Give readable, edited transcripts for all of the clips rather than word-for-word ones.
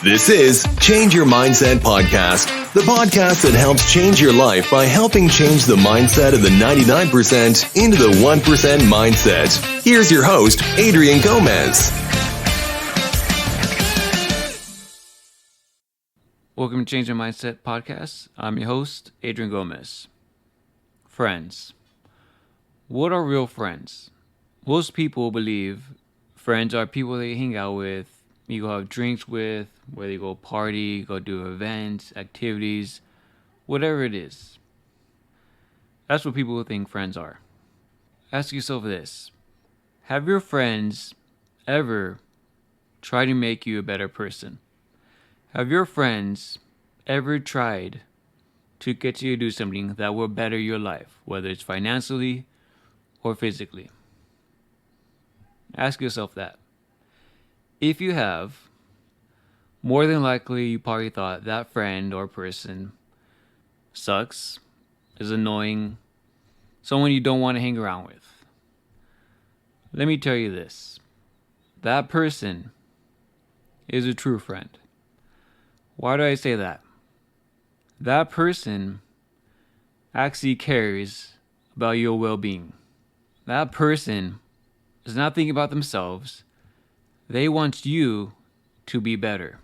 This is Change Your Mindset Podcast, the podcast that helps change your life by helping change the mindset of the 99% into the 1% mindset. Here's your host, Adrian Gomez. Welcome to Change Your Mindset Podcast. I'm your host, Adrian Gomez. Friends. What are real friends? Most people believe friends are people they hang out with, you go have drinks with, whether you go party, go do events, activities, whatever it is. That's what people think friends are. Ask yourself this. Have your friends ever tried to make you a better person? Have your friends ever tried to get you to do something that will better your life, whether it's financially or physically? Ask yourself that. If you have, more than likely you probably thought that friend or person sucks, is annoying, someone you don't want to hang around with. Let me tell you this. That person is a true friend. Why do I say that? That person actually cares about your well-being. That person is not thinking about themselves. They want you to be better,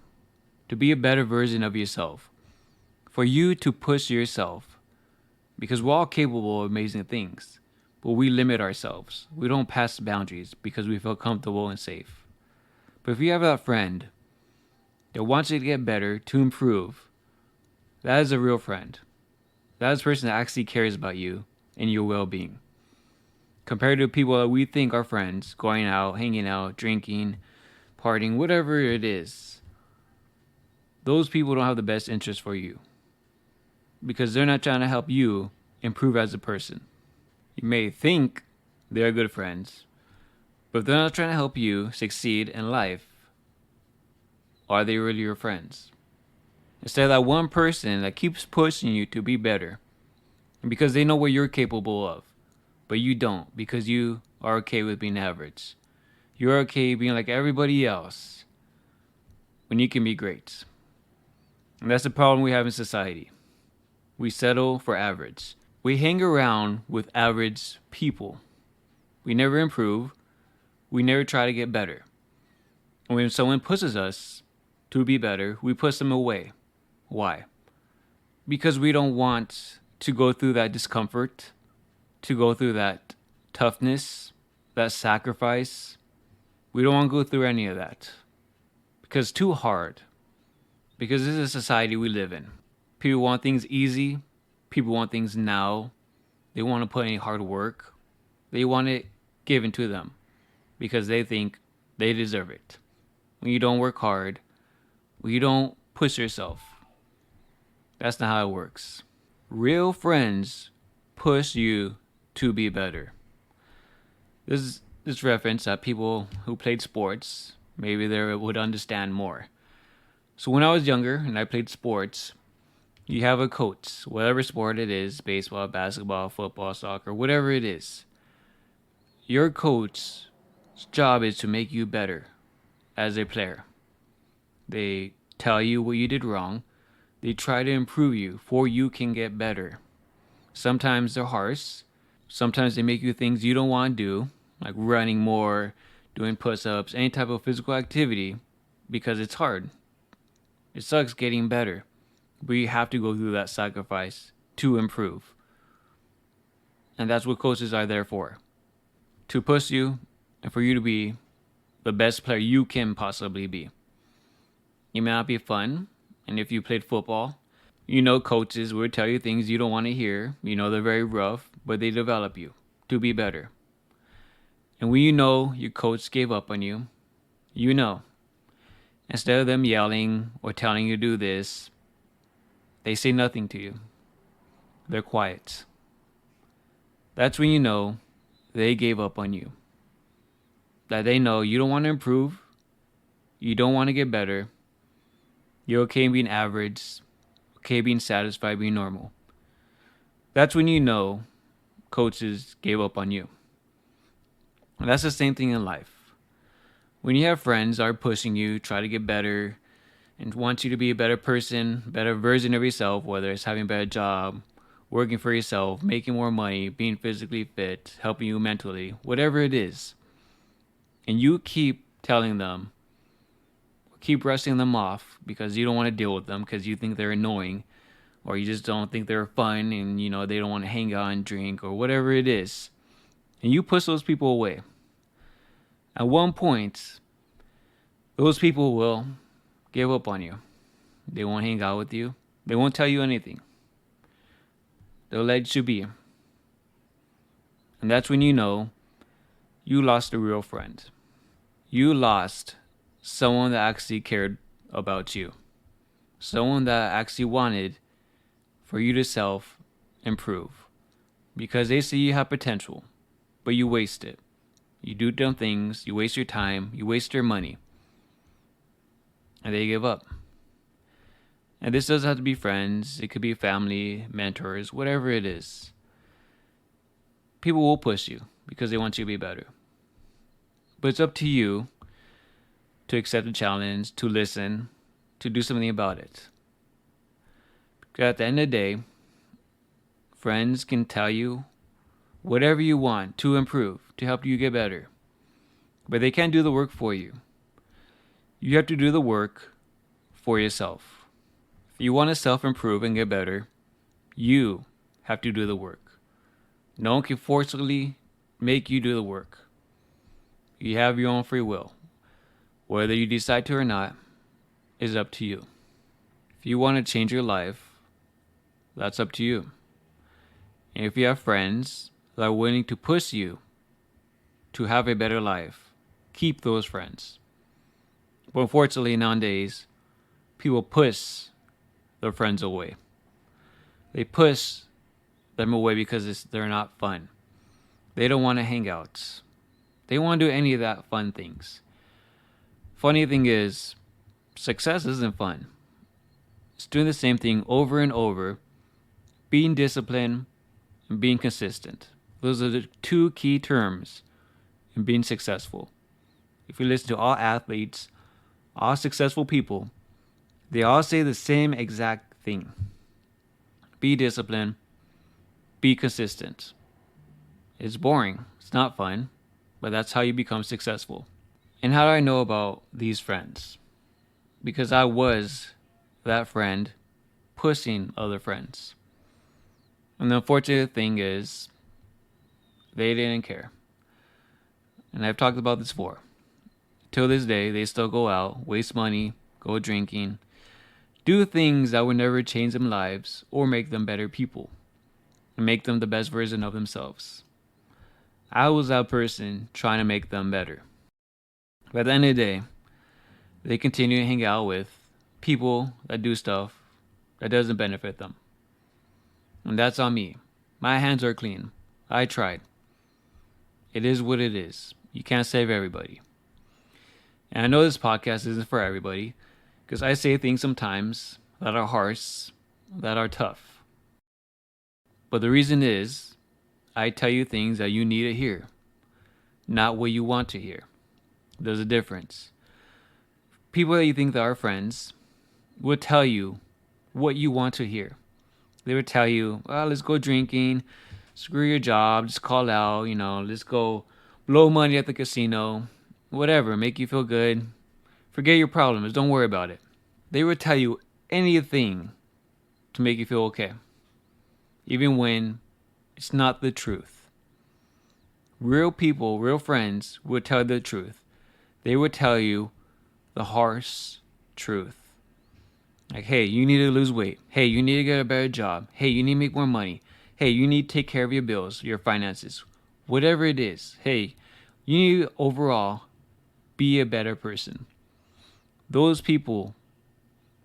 to be a better version of yourself, for you to push yourself, because we're all capable of amazing things, but we limit ourselves. We don't pass boundaries because we feel comfortable and safe. But if you have that friend that wants you to get better, to improve, that is a real friend. That is a person that actually cares about you and your well-being. Compared to people that we think are friends, going out, hanging out, drinking, partying, whatever it is, those people don't have the best interest for you because they're not trying to help you improve as a person. You may think they're good friends, but if they're not trying to help you succeed in life, are they really your friends? Instead of that one person that keeps pushing you to be better, and because they know what you're capable of, but you don't, because you are okay with being average. You're okay being like everybody else when you can be great. And that's the problem we have in society. We settle for average. We hang around with average people. We never improve. We never try to get better. And when someone pushes us to be better, we push them away. Why? Because we don't want to go through that discomfort, to go through that toughness, that sacrifice. We don't want to go through any of that because it's too hard. Because this is a society we live in. People want things easy. People want things now. They want to put in hard work. They want it given to them because they think they deserve it. When you don't work hard, when you don't push yourself, that's not how it works. Real friends push you to be better. This reference that people who played sports, maybe they would understand more. So when I was younger and I played sports, you have a coach, whatever sport it is, baseball, basketball, football, soccer, whatever it is. Your coach's job is to make you better as a player. They tell you what you did wrong. They try to improve you for you can get better. Sometimes they're harsh. Sometimes they make you things you don't want to do, like running more, doing push-ups, any type of physical activity, because it's hard. It sucks getting better, but you have to go through that sacrifice to improve. And that's what coaches are there for, to push you and for you to be the best player you can possibly be. It may not be fun, and if you played football, you know coaches will tell you things you don't want to hear. You know they're very rough, but they develop you to be better. And when you know your coach gave up on you, you know. Instead of them yelling or telling you to do this, they say nothing to you. They're quiet. That's when you know they gave up on you. That they know you don't want to improve. You don't want to get better. You're okay being average. Okay being satisfied, being normal. That's when you know coaches gave up on you. And that's the same thing in life. When you have friends that are pushing you, try to get better, and wants you to be a better person, better version of yourself, whether it's having a better job, working for yourself, making more money, being physically fit, helping you mentally, whatever it is. And you keep telling them, keep brushing them off because you don't want to deal with them because you think they're annoying, or you just don't think they're fun, and they don't want to hang out and drink or whatever it is. And you push those people away. At one point, those people will give up on you. They won't hang out with you. They won't tell you anything. They'll let you be. And that's when you know you lost a real friend. You lost someone that actually cared about you. Someone that actually wanted for you to self-improve. Because they see you have potential, but you waste it. You do dumb things, you waste your time, you waste your money. And they give up. And this doesn't have to be friends. It could be family, mentors, whatever it is. People will push you because they want you to be better. But it's up to you to accept the challenge, to listen, to do something about it. Because at the end of the day, friends can tell you whatever you want to improve, to help you get better. But they can't do the work for you. You have to do the work for yourself. If you want to self-improve and get better, you have to do the work. No one can forcibly make you do the work. You have your own free will. Whether you decide to or not is up to you. If you want to change your life, that's up to you. And if you have friends that are willing to push you to have a better life, keep those friends. But unfortunately, nowadays, people push their friends away. They push them away because they're not fun. They don't want to hang out. They don't want to do any of that fun things. Funny thing is, success isn't fun. It's doing the same thing over and over, being disciplined, and being consistent. Those are the two key terms in being successful. If you listen to all athletes, all successful people, they all say the same exact thing. Be disciplined, be consistent. It's boring, it's not fun, but that's how you become successful. And how do I know about these friends? Because I was that friend pushing other friends. And the unfortunate thing is, they didn't care. And I've talked about this before. Till this day, they still go out, waste money, go drinking, do things that would never change their lives or make them better people, and make them the best version of themselves. I was that person trying to make them better. But at the end of the day, they continue to hang out with people that do stuff that doesn't benefit them. And that's on me. My hands are clean. I tried. It is what it is. You can't save everybody. And I know this podcast isn't for everybody, because I say things sometimes that are harsh, that are tough. But the reason is, I tell you things that you need to hear, not what you want to hear. There's a difference. People that you think that are friends will tell you what you want to hear. They would tell you, well, let's go drinking, screw your job, just call out, let's go blow money at the casino, whatever, make you feel good. Forget your problems, don't worry about it. They would tell you anything to make you feel okay, even when it's not the truth. Real people, real friends would tell the truth. They would tell you the harsh truth. Like, hey, you need to lose weight. Hey, you need to get a better job. Hey, you need to make more money. Hey, you need to take care of your bills, your finances. Whatever it is. Hey, you need to overall be a better person. Those people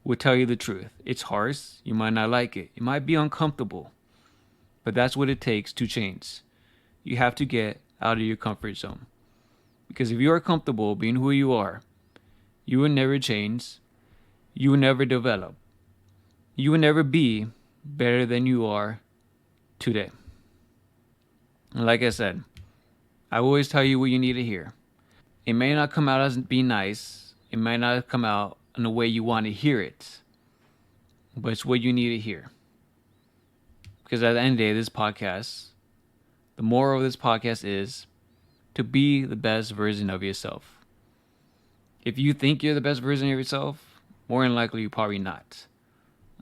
will tell you the truth. It's harsh. You might not like it. It might be uncomfortable. But that's what it takes to change. You have to get out of your comfort zone. Because if you are comfortable being who you are, you will never change. You will never develop. You will never be better than you are today. And like I said, I always tell you what you need to hear. It may not come out as being nice. It might not come out in the way you want to hear it, but it's what you need to hear. Because at the end of the day, the moral of this podcast is to be the best version of yourself. If you think you're the best version of yourself, more than likely you're probably not.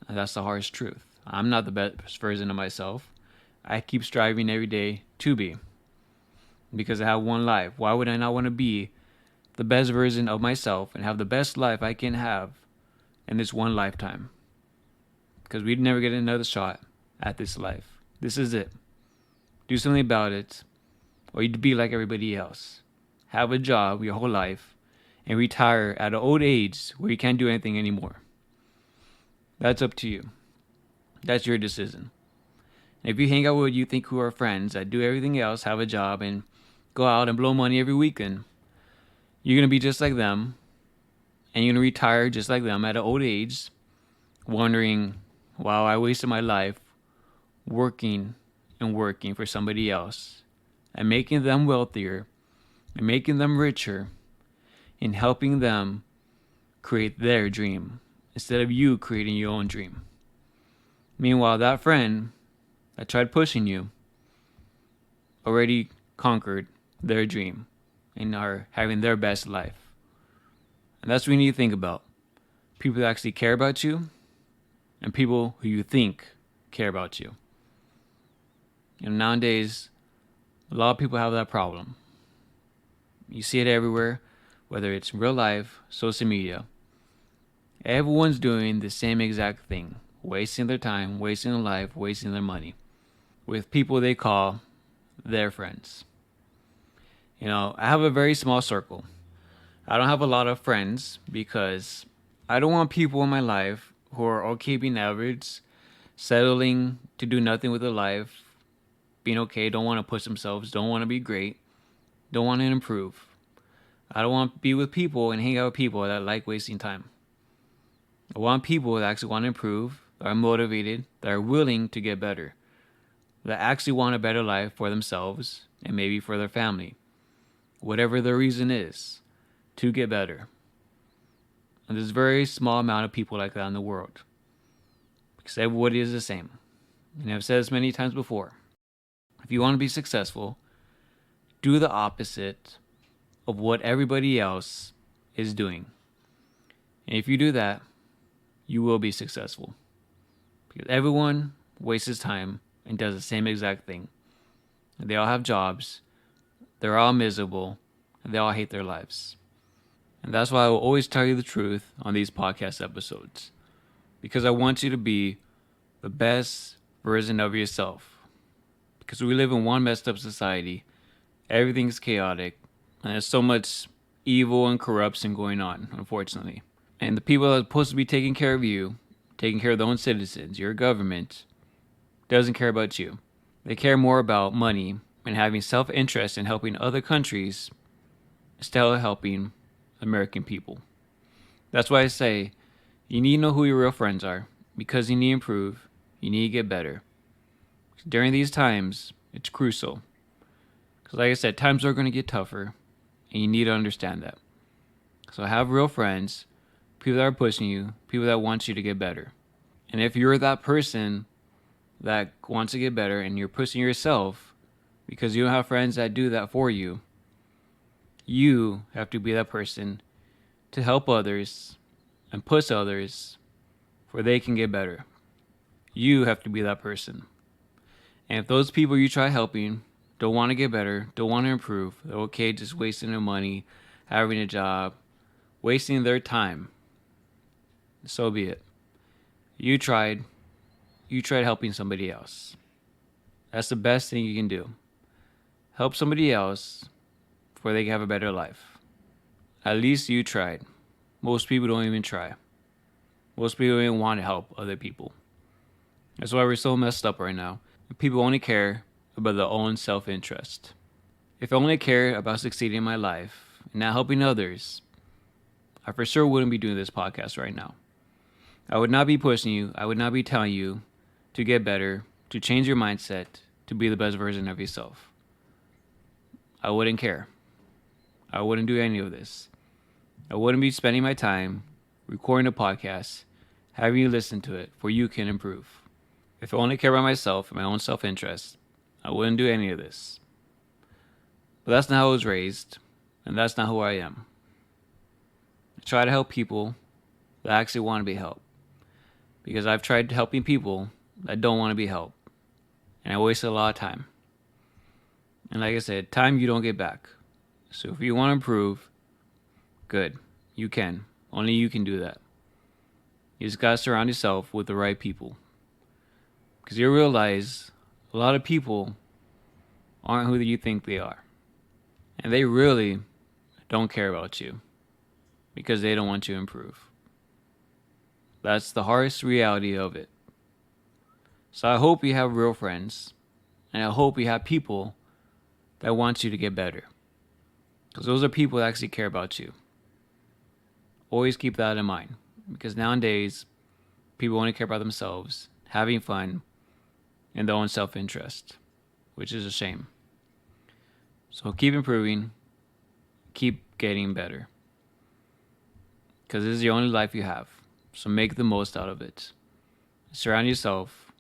And that's the harsh truth. I'm not the best version of myself. I keep striving every day to be. Because I have one life. Why would I not want to be the best version of myself and have the best life I can have in this one lifetime? Because we'd never get another shot at this life. This is it. Do something about it, or you'd be like everybody else. Have a job your whole life and retire at an old age where you can't do anything anymore. That's up to you. That's your decision. And if you hang out with you think who are friends that do everything else, have a job, and go out and blow money every weekend, you're going to be just like them, and you're going to retire just like them at an old age, wondering, wow, I wasted my life working and working for somebody else and making them wealthier and making them richer and helping them create their dream instead of you creating your own dream. Meanwhile, that friend that tried pushing you already conquered their dream and are having their best life. And that's what you need to think about. People that actually care about you and people who you think care about you. Nowadays, a lot of people have that problem. You see it everywhere, whether it's real life, social media. Everyone's doing the same exact thing, wasting their time, wasting their life, wasting their money with people they call their friends. I have a very small circle. I don't have a lot of friends because I don't want people in my life who are okay being average, settling to do nothing with their life, being okay, don't want to push themselves, don't want to be great, don't want to improve. I don't want to be with people and hang out with people that like wasting time. I want people that actually want to improve, that are motivated, that are willing to get better, that actually want a better life for themselves and maybe for their family. Whatever the reason is, to get better. And there's a very small amount of people like that in the world. Because everybody is the same. And I've said this many times before. If you want to be successful, do the opposite of what everybody else is doing. And if you do that, you will be successful. Because everyone wastes his time and does the same exact thing. They all have jobs. They're all miserable. And they all hate their lives. And that's why I will always tell you the truth on these podcast episodes. Because I want you to be the best version of yourself. Because we live in one messed up society. Everything's chaotic. And there's so much evil and corruption going on, unfortunately. And the people that are supposed to be taking care of you, taking care of their own citizens, your government, doesn't care about you. They care more about money and having self-interest in helping other countries instead of helping American people. That's why I say you need to know who your real friends are, because you need to improve, you need to get better. During these times, it's crucial. Because like I said, times are going to get tougher, and you need to understand that. So have real friends, people that are pushing you, people that want you to get better. And if you're that person that wants to get better and you're pushing yourself because you don't have friends that do that for you, you have to be that person to help others and push others where they can get better. You have to be that person. And if those people you try helping don't want to get better, don't want to improve, they're okay just wasting their money, having a job, wasting their time, so be it. You tried helping somebody else. That's the best thing you can do. Help somebody else where they can have a better life. At least you tried. Most people don't even try. Most people don't even want to help other people. That's why we're so messed up right now. People only care about their own self-interest. If I only cared about succeeding in my life and not helping others, I for sure wouldn't be doing this podcast right now. I would not be pushing you. I would not be telling you to get better, to change your mindset, to be the best version of yourself. I wouldn't care. I wouldn't do any of this. I wouldn't be spending my time recording a podcast, having you listen to it, for you can improve. If I only care about myself and my own self-interest, I wouldn't do any of this. But that's not how I was raised, and that's not who I am. I try to help people that actually want to be helped, because I've tried helping people that don't want to be helped, and I wasted a lot of time. And like I said, time you don't get back. So if you want to improve, good, you can. Only you can do that. You just gotta surround yourself with the right people, because you realize a lot of people aren't who you think they are, and they really don't care about you because they don't want you to improve. That's the harshest reality of it. So I hope you have real friends, and I hope you have people that want you to get better, because those are people that actually care about you. Always keep that in mind, because nowadays people only care about themselves, having fun, and their own self-interest, which is a shame. So keep improving, keep getting better, because this is the only life you have. So make the most out of it. Surround yourself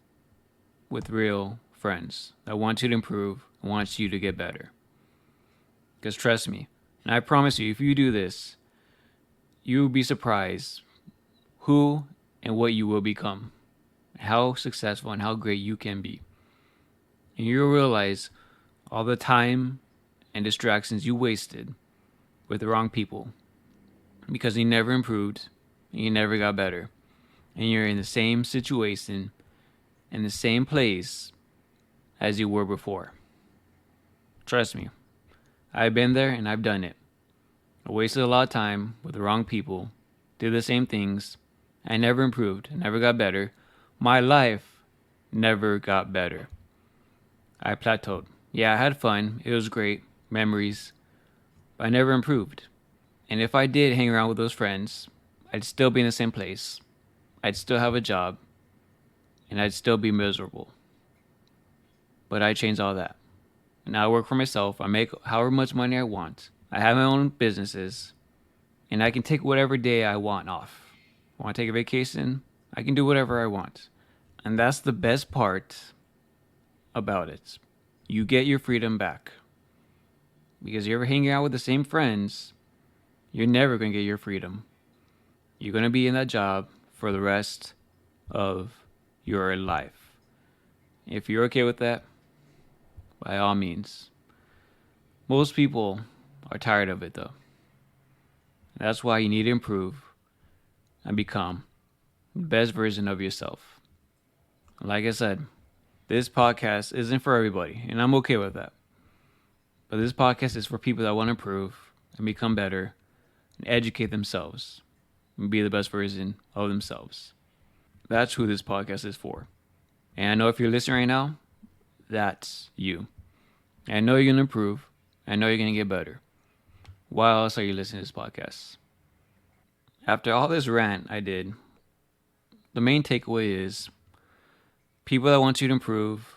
with real friends that want you to improve and want you to get better. Because trust me, and I promise you, if you do this, you will be surprised who and what you will become, how successful and how great you can be. And you'll realize all the time and distractions you wasted with the wrong people, because you never improved and you never got better, and you're in the same situation, in the same place as you were before. Trust me, I've been there and I've done it. I wasted a lot of time with the wrong people, did the same things. I never improved, never got better. My life never got better. I plateaued. Yeah, I had fun. It was great. Memories. But I never improved. And if I did hang around with those friends, I'd still be in the same place. I'd still have a job. And I'd still be miserable. But I changed all that. Now I work for myself. I make however much money I want. I have my own businesses. And I can take whatever day I want off. I want to take a vacation, I can do whatever I want. And that's the best part about it. You get your freedom back. Because you're ever hanging out with the same friends, you're never going to get your freedom. You're going to be in that job for the rest of your life. If you're okay with that, by all means. Most people are tired of it though. That's why you need to improve and become the best version of yourself. Like I said, this podcast isn't for everybody, and I'm okay with that. But this podcast is for people that want to improve and become better and educate themselves and be the best version of themselves. That's who this podcast is for. And I know if you're listening right now, that's you. I know you're going to improve. I know you're going to get better. Why else are you listening to this podcast? After all this rant I did, the main takeaway is people that want you to improve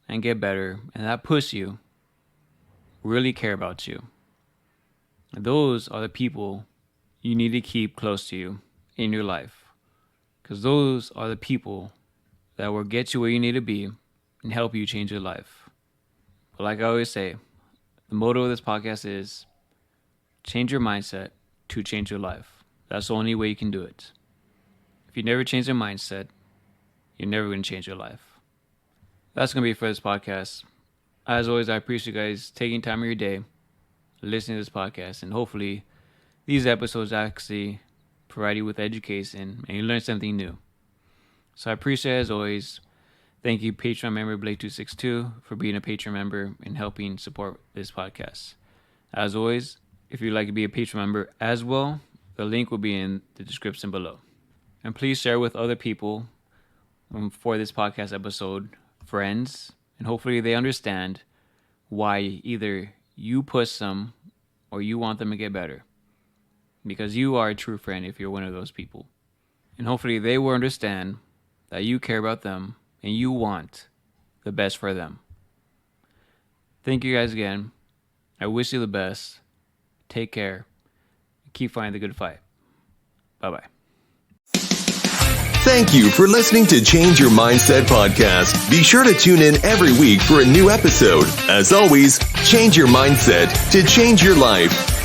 and get better and that push you really care about you. And those are the people you need to keep close to you in your life, because those are the people that will get you where you need to be and help you change your life. But like I always say, the motto of this podcast is change your mindset to change your life. That's the only way you can do it. If you never change your mindset, you're never going to change your life. That's going to be it for this podcast. As always, I appreciate you guys taking time of your day, listening to this podcast, and hopefully these episodes actually provide you with education and you learn something new. So I appreciate it as always. Thank you, Patron member Blake262, for being a Patron member and helping support this podcast. As always, if you'd like to be a Patron member as well, the link will be in the description below. And please share with other people for this podcast episode, friends, and hopefully they understand why either you push them or you want them to get better. Because you are a true friend if you're one of those people. And hopefully they will understand that you care about them and you want the best for them. Thank you guys again. I wish you the best. Take care. Keep fighting the good fight. Bye-bye. Thank you for listening to Change Your Mindset podcast. Be sure to tune in every week for a new episode. As always, change your mindset to change your life.